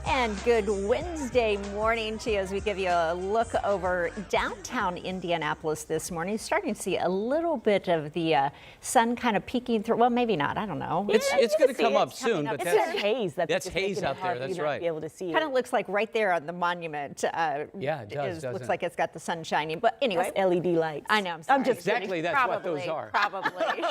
And good Wednesday morning to you as we give you a look over downtown Indianapolis this morning. Starting to see a little bit of the sun kind of peeking through. Well, maybe not. I don't know. It's going to come up soon, but that's haze. That's haze out there. That's right. Be able to see kind of looks like right there on the monument. Yeah, it does. Looks like it's got the sun shining. But anyway, that's LED lights. I know. I'm just exactly. That's probably, what those are. Probably.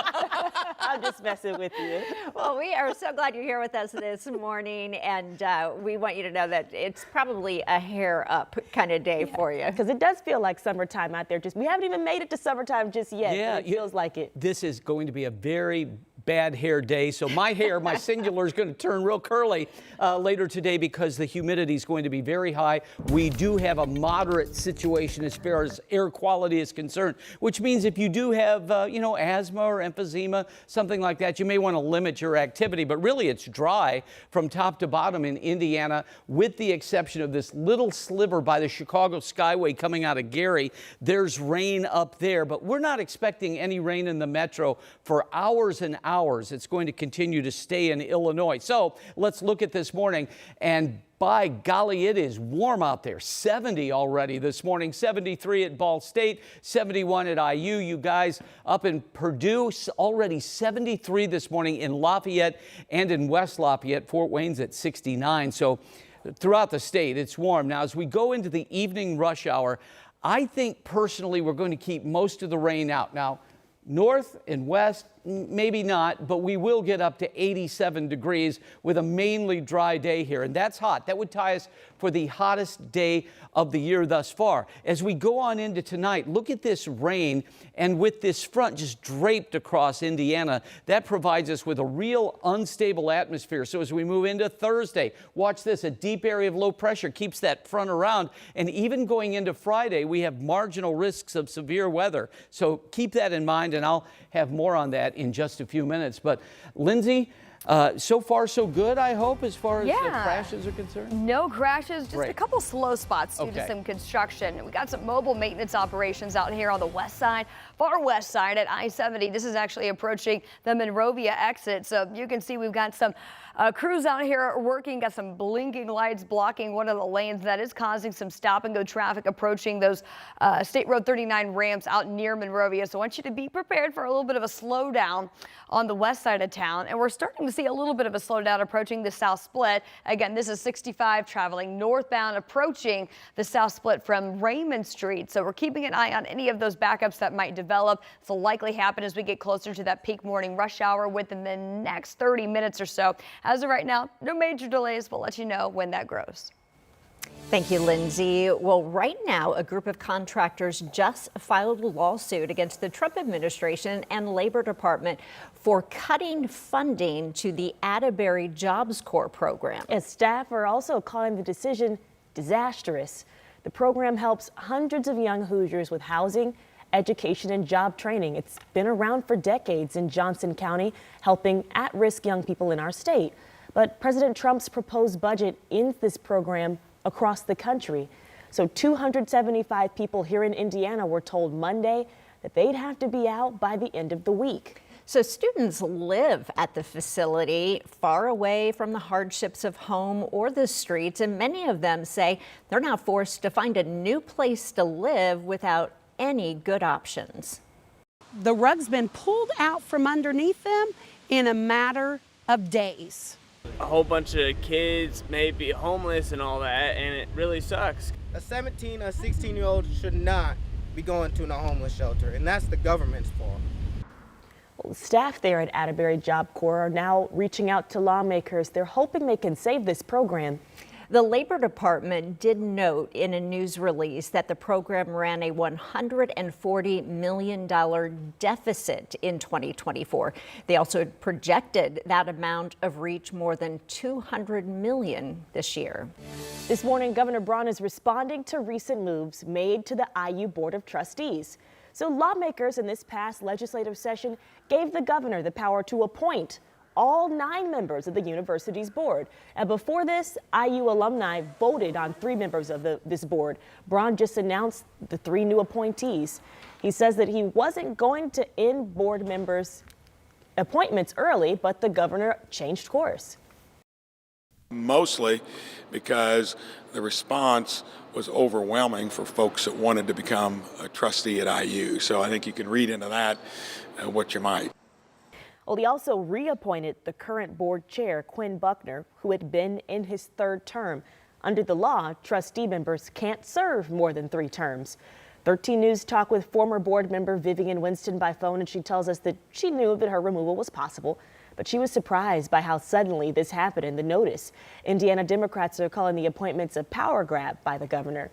I'm just messing with you. Well, we are so glad you're here with us this morning, and we want you to know that it's probably a hair up kind of day for you. Because it does feel like summertime out there. We haven't even made it to summertime just yet. Yeah, but it feels like it. This is going to be a very bad hair day. So my hair, my singular, is going to turn real curly later today because the humidity is going to be very high. We do have a moderate situation as far as air quality is concerned, which means if you do have, asthma or emphysema, something like that, you may want to limit your activity. But really, it's dry from top to bottom in Indiana, with the exception of this little sliver by the Chicago Skyway coming out of Gary. There's rain up there, but we're not expecting any rain in the metro for hours and hours. It's going to continue to stay in Illinois. So let's look at this morning, and by golly, it is warm out there. 70 already this morning, 73 at Ball State, 71 at IU. You guys up in Purdue, already 73 this morning in Lafayette and in West Lafayette. Fort Wayne's at 69. So throughout the state, it's warm. Now, as we go into the evening rush hour, I think personally we're going to keep most of the rain out. Now, north and west, maybe not, but we will get up to 87 degrees with a mainly dry day here. And that's hot. That would tie us for the hottest day of the year thus far. As we go on into tonight, look at this rain, and with this front just draped across Indiana, that provides us with a real unstable atmosphere. So as we move into Thursday, watch this, a deep area of low pressure keeps that front around. And even going into Friday, we have marginal risks of severe weather. So keep that in mind, and I'll have more on that in just a few minutes. But Lindsay, so far so good, I hope, as far as crashes are concerned? No crashes, just Great. a couple slow spots due to some construction. We got some mobile maintenance operations out here on the west side, far west side at I-70. This is actually approaching the Monrovia exit. So you can see we've got some crews out here working, got some blinking lights blocking one of the lanes. That is causing some stop and go traffic approaching those State Road 39 ramps out near Monrovia. So I want you to be prepared for a little bit of a slowdown on the west side of town. And we're starting to see a little bit of a slowdown approaching the south split. Again, this is 65 traveling northbound approaching the south split from Raymond Street. So we're keeping an eye on any of those backups that might develop. This will likely happen as we get closer to that peak morning rush hour within the next 30 minutes or so. As of right now, no major delays. We'll let you know when that grows. Thank you, Lindsay. Well, right now, a group of contractors just filed a lawsuit against the Trump administration and Labor Department for cutting funding to the Atterbury Jobs Corps program. As staff are also calling the decision disastrous. The program helps hundreds of young Hoosiers with housing, education, and job training. It's been around for decades in Johnson County, helping at-risk young people in our state. But President Trump's proposed budget ends this program across the country. So 275 people here in Indiana were told Monday that they'd have to be out by the end of the week. So students live at the facility far away from the hardships of home or the streets, and many of them say they're now forced to find a new place to live without any good options. The rug's been pulled out from underneath them in a matter of days. A whole bunch of kids may be homeless and all that, and it really sucks. A 17 or 16-year-old should not be going to a homeless shelter, and that's the government's fault. Well, staff there at Atterbury Job Corps are now reaching out to lawmakers. They're hoping they can save this program. The Labor Department did note in a news release that the program ran a $140 million deficit in 2024. They also projected that amount of reach more than $200 million this year. This morning, Governor Braun is responding to recent moves made to the IU Board of Trustees. So lawmakers in this past legislative session gave the governor the power to appoint all 9 members of the university's board. And before this, IU alumni voted on 3 members of this board. Braun just announced the 3 new appointees. He says that he wasn't going to end board members' appointments early, but the governor changed course. Mostly because the response was overwhelming for folks that wanted to become a trustee at IU. So I think you can read into that what you might. Well, he also reappointed the current board chair, Quinn Buckner, who had been in his third term. Under the law, trustee members can't serve more than 3 terms. 13 News talked with former board member Vivian Winston by phone, and she tells us that she knew that her removal was possible, but she was surprised by how suddenly this happened in the notice. Indiana Democrats are calling the appointments a power grab by the governor.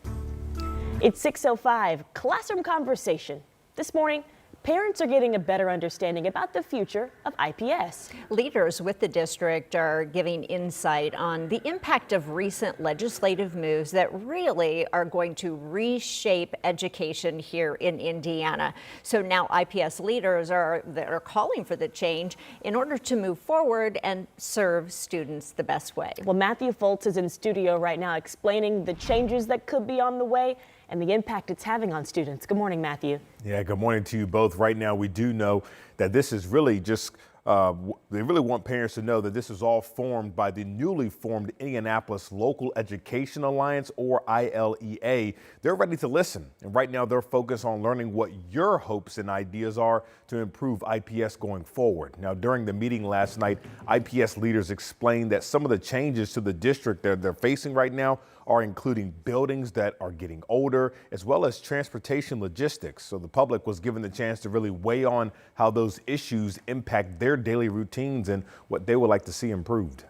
It's 6:05, classroom conversation. This morning, parents are getting a better understanding about the future of IPS. Leaders with the district are giving insight on the impact of recent legislative moves that really are going to reshape education here in Indiana. So now IPS leaders are calling for the change in order to move forward and serve students the best way. Well, Matthew Foltz is in studio right now explaining the changes that could be on the way and the impact it's having on students. Good morning, Matthew. Yeah, good morning to you both. Right now, we do know that this is really just, they really want parents to know that this is all formed by the newly formed Indianapolis Local Education Alliance, or ILEA. They're ready to listen. And right now, they're focused on learning what your hopes and ideas are to improve IPS going forward. Now, during the meeting last night, IPS leaders explained that some of the changes to the district that they're facing right now are including buildings that are getting older, as well as transportation logistics. So the public was given the chance to really weigh on how those issues impact their daily routines and what they would like to see improved.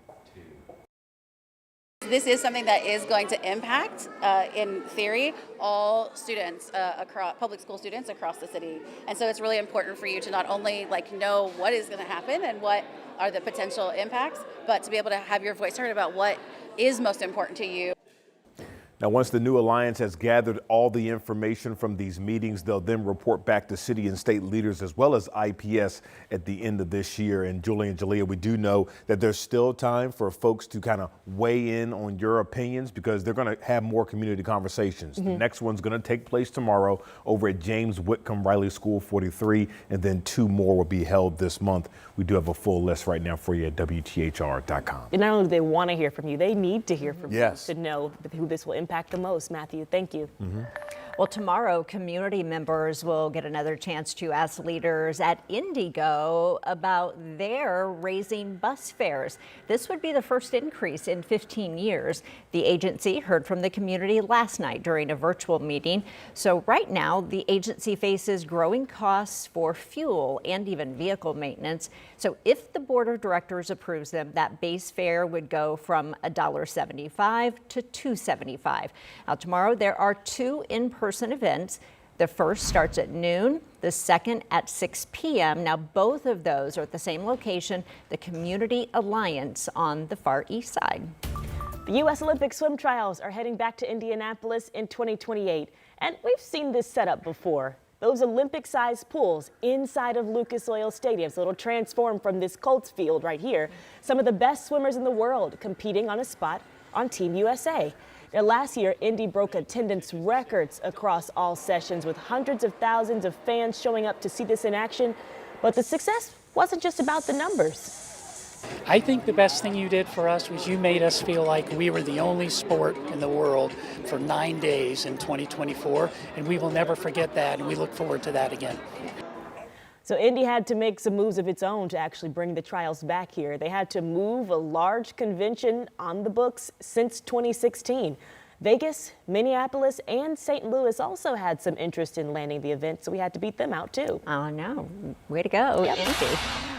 This is something that is going to impact, in theory, all students, public school students across the city. And so it's really important for you to not only know what is going to happen and what are the potential impacts, but to be able to have your voice heard about what is most important to you. Now, once the new alliance has gathered all the information from these meetings, they'll then report back to city and state leaders as well as IPS at the end of this year. And Julie and Jalea, we do know that there's still time for folks to kind of weigh in on your opinions because they're going to have more community conversations. The next one's going to take place tomorrow over at James Whitcomb Riley School 43, and then 2 more will be held this month. We do have a full list right now for you at WTHR.com. And not only do they want to hear from you, they need to hear from you to know who this will impact the most. Matthew, thank you. Well, tomorrow, community members will get another chance to ask leaders at Indigo about their raising bus fares. This would be the first increase in 15 years. The agency heard from the community last night during a virtual meeting. So right now, the agency faces growing costs for fuel and even vehicle maintenance. So if the board of directors approves them, that base fare would go from $1.75 to $2.75. Now, tomorrow, there are 2 in-person events. The first starts at noon, the second at 6 p.m. Now, both of those are at the same location, the Community Alliance on the Far East Side. The U.S. Olympic swim trials are heading back to Indianapolis in 2028. And we've seen this setup before. Those Olympic-sized pools inside of Lucas Oil Stadium. So it'll transform from this Colts field right here. Some of the best swimmers in the world competing on a spot on Team USA. Now, last year, Indy broke attendance records across all sessions with hundreds of thousands of fans showing up to see this in action. But the success wasn't just about the numbers. I think the best thing you did for us was you made us feel like we were the only sport in the world for 9 days in 2024, and we will never forget that, and we look forward to that again. So Indy had to make some moves of its own to actually bring the trials back here. They had to move a large convention on the books since 2016. Vegas, Minneapolis, and St. Louis also had some interest in landing the event, so we had to beat them out too. Oh, no. Way to go, Indy.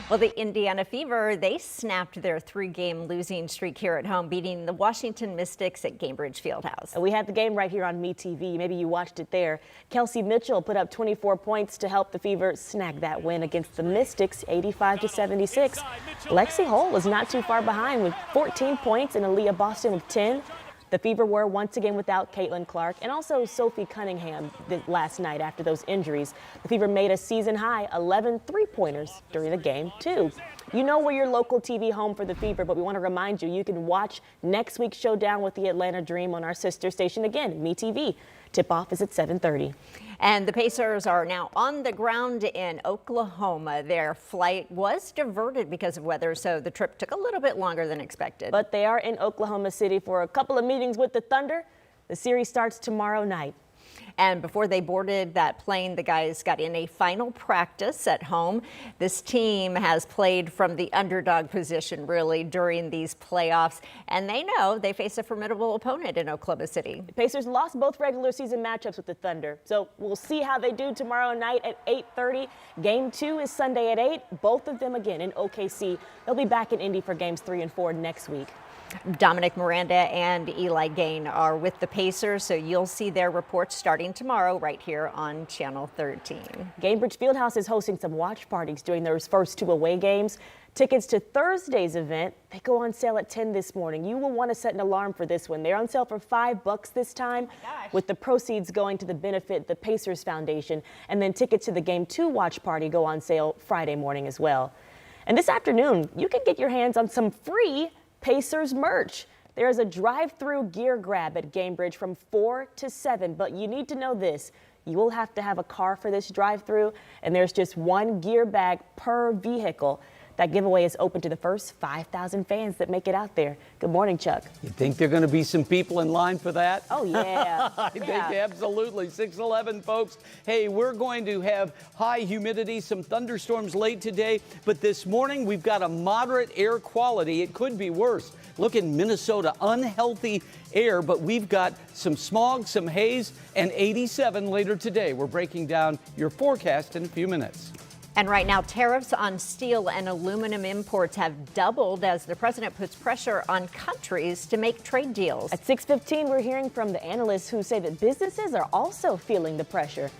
Well, the Indiana Fever, they snapped their 3-game losing streak here at home, beating the Washington Mystics at Gainbridge Fieldhouse. And we had the game right here on MeTV. Maybe you watched it there. Kelsey Mitchell put up 24 points to help the Fever snag that win against the Mystics, 85-76. Lexi Hull was not too far behind with 14 points and Aaliyah Boston with 10. The Fever were once again without Caitlin Clark and also Sophie Cunningham last night after those injuries. The Fever made a season-high 11 three-pointers during the game, too. You know we're your local TV home for the Fever, but we want to remind you, you can watch next week's showdown with the Atlanta Dream on our sister station again, MeTV. Tip-off is at 7:30. And the Pacers are now on the ground in Oklahoma. Their flight was diverted because of weather, so the trip took a little bit longer than expected. But they are in Oklahoma City for a couple of meetings with the Thunder. The series starts tomorrow night. And before they boarded that plane, the guys got in a final practice at home. This team has played from the underdog position really during these playoffs, and they know they face a formidable opponent in Oklahoma City. The Pacers lost both regular season matchups with the Thunder, so we'll see how they do tomorrow night at 8:30. Game 2 is Sunday at 8, both of them again in OKC. They'll be back in Indy for games 3 and 4 next week. Dominic Miranda and Eli Gain are with the Pacers, so you'll see their reports starting tomorrow right here on Channel 13. Gainbridge Fieldhouse is hosting some watch parties during those first 2 away games. Tickets to Thursday's event, they go on sale at 10 this morning. You will want to set an alarm for this one. They're on sale for $5 this time, with the proceeds going to the benefit the Pacers Foundation. And then tickets to the Game 2 watch party go on sale Friday morning as well. And this afternoon, you can get your hands on some free Pacers merch. There's a drive-through gear grab at Gainbridge from 4 to 7, but you need to know this. You will have to have a car for this drive-through, and there's just 1 gear bag per vehicle. That giveaway is open to the first 5,000 fans that make it out there. Good morning, Chuck. You think there are going to be some people in line for that? Oh, yeah. I think absolutely. 6:11, folks. Hey, we're going to have high humidity, some thunderstorms late today, but this morning we've got a moderate air quality. It could be worse. Look in Minnesota, unhealthy air, but we've got some smog, some haze, and 87 later today. We're breaking down your forecast in a few minutes. And right now, tariffs on steel and aluminum imports have doubled as the president puts pressure on countries to make trade deals. At 6:15, we're hearing from the analysts who say that businesses are also feeling the pressure.